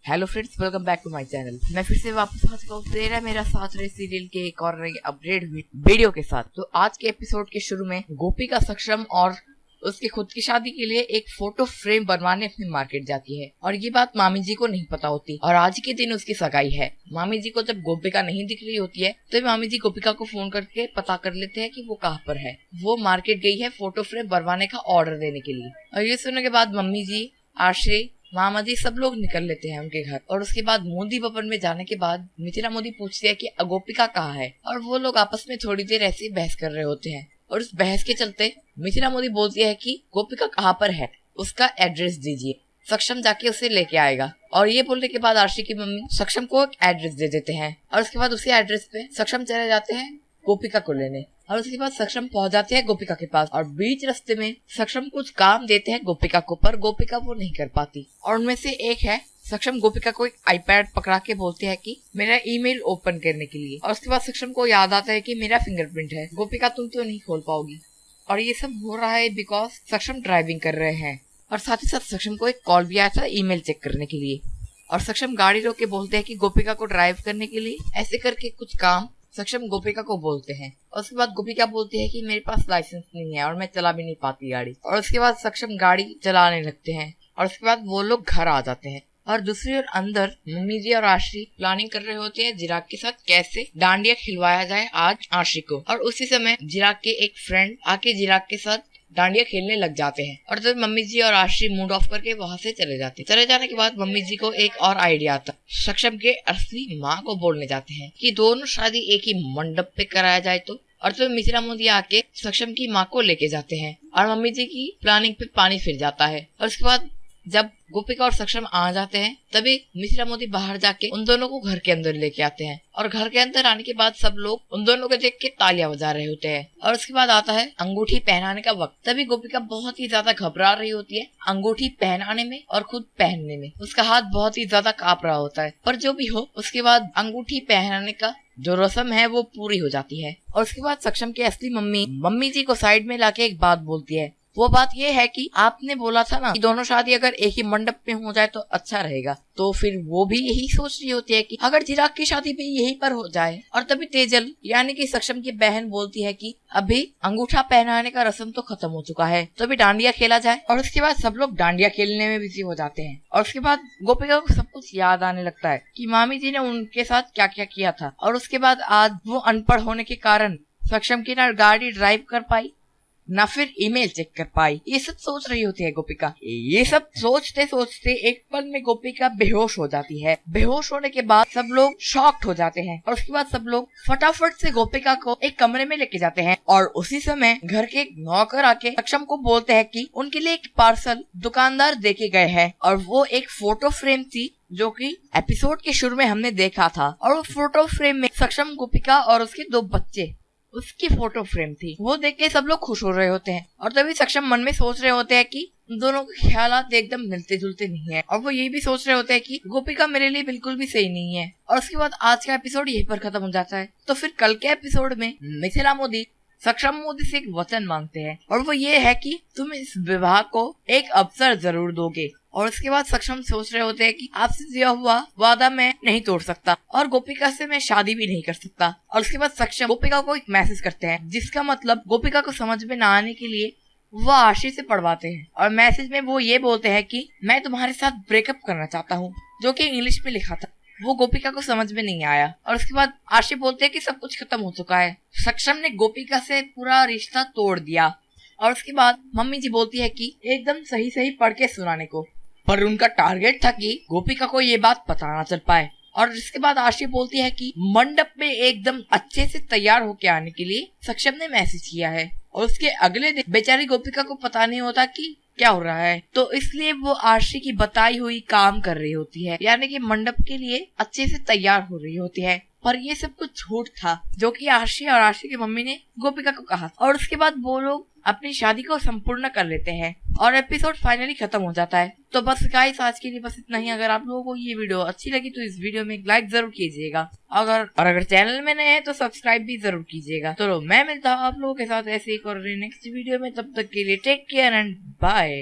Hello friends, welcome back to my channel. मैं फिर से वापस आ चुका हूँ तेरा मेरा साथ रे सीरियल के एक और नए अपडेट वीडियो के साथ। तो आज के एपिसोड के शुरू में गोपिका सक्षम और उसकी खुद की शादी के लिए एक फोटो फ्रेम बनवाने अपनी मार्केट जाती है और ये बात मामी जी को नहीं पता होती। और आज के दिन उसकी सगाई है। मामी जी को जब गोपिका नहीं दिख रही होती है तो मामी जी गोपिका को फोन करके पता कर लेते हैं कि वो कहाँ पर है। वो मार्केट गई है फोटो फ्रेम बनवाने का ऑर्डर देने के लिए। और ये सुनने के बाद मम्मी जी, आश्रय, मामा जी सब लोग निकल लेते हैं उनके घर। और उसके बाद मोदी भवन में जाने के बाद मिथिला मोदी पूछती है कि गोपिका कहाँ है। और वो लोग आपस में थोड़ी देर ऐसे बहस कर रहे होते हैं और उस बहस के चलते मिथिला मोदी बोलती है कि गोपिका कहाँ पर है, उसका एड्रेस दीजिए, सक्षम जाके उसे लेके आएगा। और ये बोलने के बाद आरशी की मम्मी सक्षम को एक एड्रेस दे देते हैं और उसके बाद उसी एड्रेस पे सक्षम चले जाते हैं गोपिका को लेने। और उसके बाद सक्षम पहुंच जाते हैं गोपिका के पास और बीच रास्ते में सक्षम कुछ काम देते हैं गोपिका को, पर गोपिका वो नहीं कर पाती। और उनमें से एक है, सक्षम गोपिका को एक आईपैड पकड़ा के बोलते हैं कि मेरा ईमेल ओपन करने के लिए। और उसके बाद सक्षम को याद आता है कि मेरा फिंगरप्रिंट है, गोपिका तुम तो नहीं खोल पाओगी। और ये सब हो रहा है बिकॉज सक्षम ड्राइविंग कर रहे हैं। और साथ ही साथ सक्षम को एक कॉल भी आया था ईमेल चेक करने के लिए। और सक्षम गाड़ी रोक के बोलते हैं कि गोपिका को ड्राइव करने के लिए ऐसे करके कुछ काम सक्षम गोपिका को बोलते हैं। और उसके बाद गोपिका बोलती है कि मेरे पास लाइसेंस नहीं है और मैं चला भी नहीं पाती गाड़ी। और उसके बाद सक्षम गाड़ी चलाने लगते हैं और उसके बाद वो लोग घर आ जाते हैं। और दूसरी ओर अंदर मम्मी जी और आश्री प्लानिंग कर रहे होते हैं चिराग के साथ कैसे डांडिया खिलवाया जाए आज आश्री को। और उसी समय चिराग के एक फ्रेंड आके चिराग के साथ डांडिया खेलने लग जाते हैं। और तब मम्मी जी और आश्री मूड ऑफ करके वहाँ से चले जाते हैं। चले जाने के बाद मम्मी जी को एक और आइडिया आता। सक्षम के असली माँ को बोलने जाते हैं कि दोनों शादी एक ही मंडप पे कराया जाए तो। और तो मिथिला मोदी आके सक्षम की माँ को लेके जाते हैं और मम्मी जी की प्लानिंग पे पानी फिर जाता है। और उसके बाद जब गोपिका और सक्षम आ जाते हैं तभी मिथिला मोदी बाहर जाके उन दोनों को घर के अंदर लेके आते हैं। और घर के अंदर आने के बाद सब लोग उन दोनों को देख के तालियां बजा रहे होते हैं। और उसके बाद आता है अंगूठी पहनाने का वक्त। तभी गोपिका बहुत ही ज्यादा घबरा रही होती है अंगूठी पहनाने में और खुद पहनने में। उसका हाथ बहुत ही ज्यादा कांप रहा होता है। पर जो भी हो, उसके बाद अंगूठी पहनाने का जो रस्म है वो पूरी हो जाती है। और उसके बाद सक्षम की असली मम्मी जी को साइड में लाके एक बात बोलती है। वो बात ये है कि आपने बोला था ना कि दोनों शादी अगर एक ही मंडप में हो जाए तो अच्छा रहेगा। तो फिर वो भी यही सोच रही होती है कि अगर चिराग की शादी भी यहीं पर हो जाए। और तभी तेजल यानी कि सक्षम की बहन बोलती है कि अभी अंगूठा पहनाने का रस्म तो खत्म हो चुका है, तो अभी डांडिया खेला जाए। और उसके बाद सब लोग डांडिया खेलने में बिजी हो जाते हैं। और उसके बाद गोपिका को सब कुछ याद आने लगता है कि मामी जी ने उनके साथ क्या क्या किया था। और उसके बाद आज वो अनपढ़ होने के कारण सक्षम की ना गाड़ी ड्राइव कर पाई ना फिर ईमेल चेक कर पाई। ये सब सोच रही होती है गोपिका। ये सब सोचते सोचते एक पल में गोपिका बेहोश हो जाती है। बेहोश होने के बाद सब लोग शॉक्ड हो जाते हैं। और उसके बाद सब लोग फटाफट से गोपिका को एक कमरे में लेके जाते हैं। और उसी समय घर के नौकर आके सक्षम को बोलते हैं कि उनके लिए एक पार्सल दुकानदार देके गए हैं। और वो एक फोटो फ्रेम थी जो कि एपिसोड के शुरू में हमने देखा था। और वो फोटो फ्रेम में सक्षम, गोपिका और उसके 2 बच्चे, उसकी फोटो फ्रेम थी। वो देख के सब लोग खुश हो रहे होते हैं। और तभी सक्षम मन में सोच रहे होते हैं कि दोनों के ख्यालात एकदम मिलते जुलते नहीं है। और वो ये भी सोच रहे होते हैं कि गोपिका मेरे लिए बिल्कुल भी सही नहीं है। और उसके बाद आज का एपिसोड यहीं पर खत्म हो जाता है। तो फिर कल के एपिसोड में मिथिला मोदी सक्षम मोदी से एक वचन मांगते हैं और वो ये है कि तुम इस विवाह को एक अवसर जरूर दोगे। और उसके बाद सक्षम सोच रहे होते हैं कि आपसे दिया हुआ वादा मैं नहीं तोड़ सकता और गोपिका से मैं शादी भी नहीं कर सकता। और उसके बाद सक्षम गोपिका को एक मैसेज करते हैं जिसका मतलब गोपिका को समझ में ना आने के लिए वो आशी से पढ़वाते हैं। और मैसेज में वो ये बोलते हैं कि मैं तुम्हारे साथ ब्रेकअप करना चाहता हूँ, जो कि इंग्लिश में लिखा था। वो गोपिका को समझ में नहीं आया। और उसके बाद आशी बोलते हैं कि सब कुछ खत्म हो चुका है, सक्षम ने गोपिका से पूरा रिश्ता तोड़ दिया। और उसके बाद मम्मी जी बोलती है कि एकदम सही सही पढ़ के सुनाने को, पर उनका टारगेट था कि गोपिका को ये बात पता ना चल पाए। और इसके बाद आशी बोलती है कि मंडप में एकदम अच्छे से तैयार होके आने के लिए सक्षम ने मैसेज किया है। और उसके अगले दिन बेचारी गोपिका को पता नहीं होता कि क्या हो रहा है, तो इसलिए वो आशी की बताई हुई काम कर रही होती है, यानी कि मंडप के लिए अच्छे से तैयार हो रही होती है। पर ये सब कुछ झूठ था जो कि आशी और आशी की मम्मी ने गोपिका को कहा। और उसके बाद वो लोग अपनी शादी को संपूर्ण कर लेते हैं और एपिसोड फाइनली खत्म हो जाता है। तो बस गाइस, आज के लिए बस इतना ही। अगर आप लोगों को ये वीडियो अच्छी लगी तो इस वीडियो में एक लाइक जरूर कीजिएगा। अगर चैनल में नए हैं तो सब्सक्राइब भी जरूर कीजिएगा। तो मैं मिलता हूँ आप लोगों के साथ ऐसे एक और नेक्स्ट वीडियो में। तब तक के लिए टेक केयर एंड बाय।